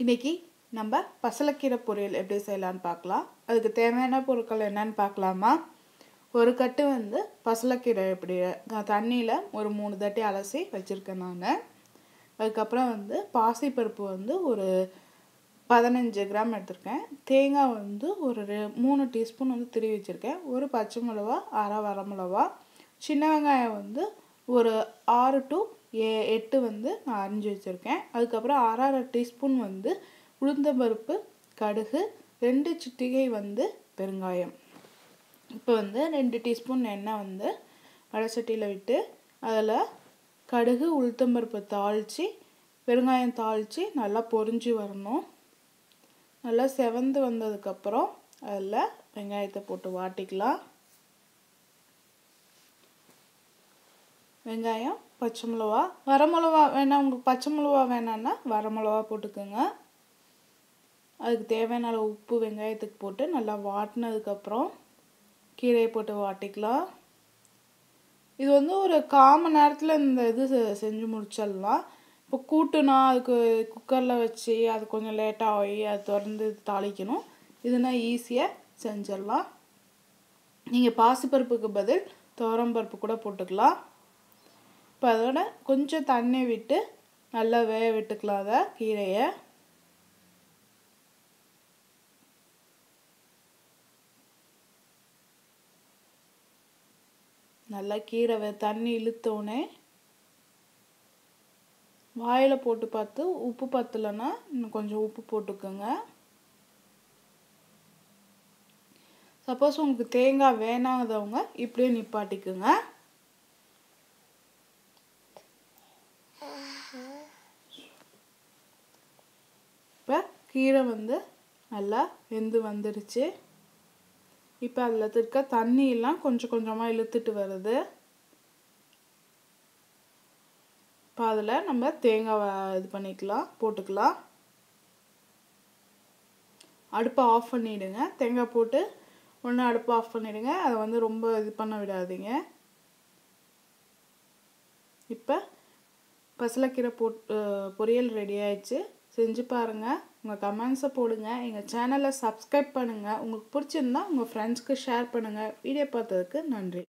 இன்னைக்கு நம்ம பசலைக்கீரை பொரியல் எப்படி செய்யலாம்னு பார்க்கலாம். அதுக்கு தேவையான பொருட்கள் என்னன்னு பார்க்கலாமா? ஒரு கட்டு பசலைக்கீரை எப்படி தண்ணியில் ஒரு 3 தட்டி அலசி வச்சுருக்கேன் நான். அதுக்கப்புறம் பாசிப்பருப்பு ஒரு 15 கிராம் எடுத்திருக்கேன். தேங்காய் ஒரு 3 டீஸ்பூன் திருவி வச்சுருக்கேன். ஒரு பச்சை மிளகா, அரை வரமிளகா, சின்ன வெங்காயம் ஒரு 6 to 8 நான் அரிஞ்சு வச்சுருக்கேன். அதுக்கப்புறம் அரை டீஸ்பூன் உளுந்தம்பருப்பு, கடுகு, 2 சிட்டிகை பெருங்காயம். இப்போ 2 டீஸ்பூன் எண்ணெய் வடை சட்டியில் விட்டு அதில் கடுகு, உளுத்தம்பருப்பு தாளித்து பெருங்காயம் தாளித்து நல்லா பொரிஞ்சு வரணும். நல்லா செவந்து வந்ததுக்கப்புறம் அதில் வெங்காயத்தை போட்டு வாட்டிக்கலாம். வெங்காயம், பச்சை மிளகா, வரமிளகா வேணாம், உங்களுக்கு பச்சை மிளகா வேணான்னா வரமிளகா போட்டுக்கோங்க. அதுக்கு தேவையான அளவு உப்பு வெங்காயத்துக்கு போட்டு நல்லா வாட்டினதுக்கப்புறம் கீரையை போட்டு வாட்டிக்கலாம். இது ஒரு 1/4 மணி நேரத்தில் இந்த இது செஞ்சு முடிச்சிடலாம். இப்போ கூட்டுனா அதுக்கு குக்கரில் வச்சு அது கொஞ்சம் லேட்டாக ஆகி அது திறந்து தாளிக்கணும். இதுனா ஈஸியாக செஞ்சிடலாம். நீங்கள் பாசிப்பருப்புக்கு பதில் துவரம்பருப்பு கூட போட்டுக்கலாம். இப்போ அதோட கொஞ்சம் தண்ணி விட்டு நல்லா வேக விட்டுக்கலாம். அதை கீரையை நல்லா கீரை தண்ணி இழுத்தோடனே வாயில் போட்டு பார்த்து உப்பு பத்தலைன்னா இன்னும் கொஞ்சம் உப்பு போட்டுக்கோங்க. சப்போஸ் உங்களுக்கு தேங்காய் வேணாதவங்க இப்படியே நிப்பாட்டிக்குங்க. இப்போ கீரை நல்லா வெந்து வந்துடுச்சு. இப்போ அதில் இருக்க தண்ணியெல்லாம் கொஞ்சம் கொஞ்சமாக இழுத்துட்டு வருது. இப்போ அதில் நம்ம தேங்காய் இது பண்ணிக்கலாம், போட்டுக்கலாம். அடுப்பை ஆஃப் பண்ணிவிடுங்க. தேங்காய் போட்டு ஒன்று அடுப்பை ஆஃப் பண்ணிவிடுங்க. அதை ரொம்ப இது பண்ண விடாதீங்க. இப்போ பசலைக்கீரை பொரியல் ரெடி ஆயிடுச்சு. செஞ்சு பாருங்கள். உங்கள் கமெண்ட்ஸை போடுங்க. எங்கள் சேனலை சப்ஸ்கிரைப் பண்ணுங்கள். உங்களுக்கு பிடிச்சிருந்தா உங்கள் ஃப்ரெண்ட்ஸ்க்கு ஷேர் பண்ணுங்கள். வீடியோ பார்த்ததுக்கு நன்றி.